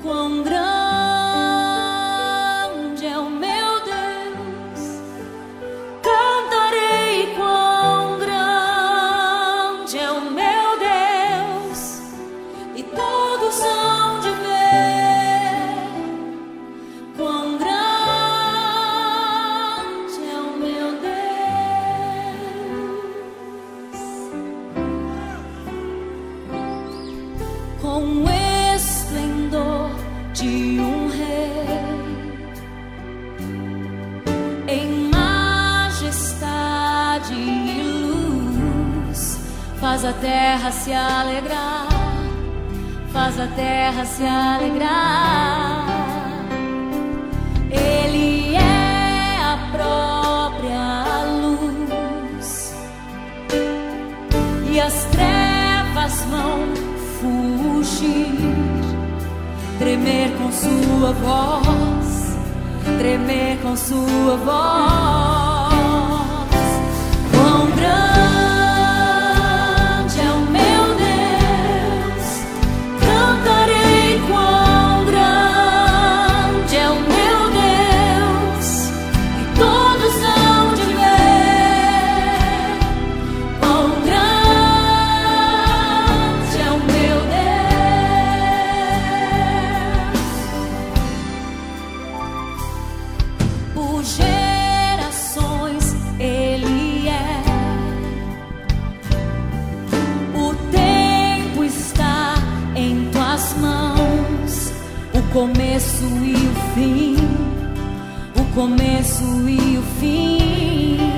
Quão grande é o meu Deus, cantarei quão grande é o meu Deus, e todos hão de ver quão grande é o meu Deus. Com esplendor de um rei, em majestade e luz, faz a terra se alegrar, faz a terra se alegrar. Ele é a própria luz, e as trevas vão fugir, tremer com sua voz, tremer com sua voz. Quão grande é o meu Deus, cantarei quão grande é o meu Deus, e todos hão de ver quão grande é o meu Deus. Por gerações Ele é, o tempo está em tuas mãos, o começo e o fim, o começo e o fim.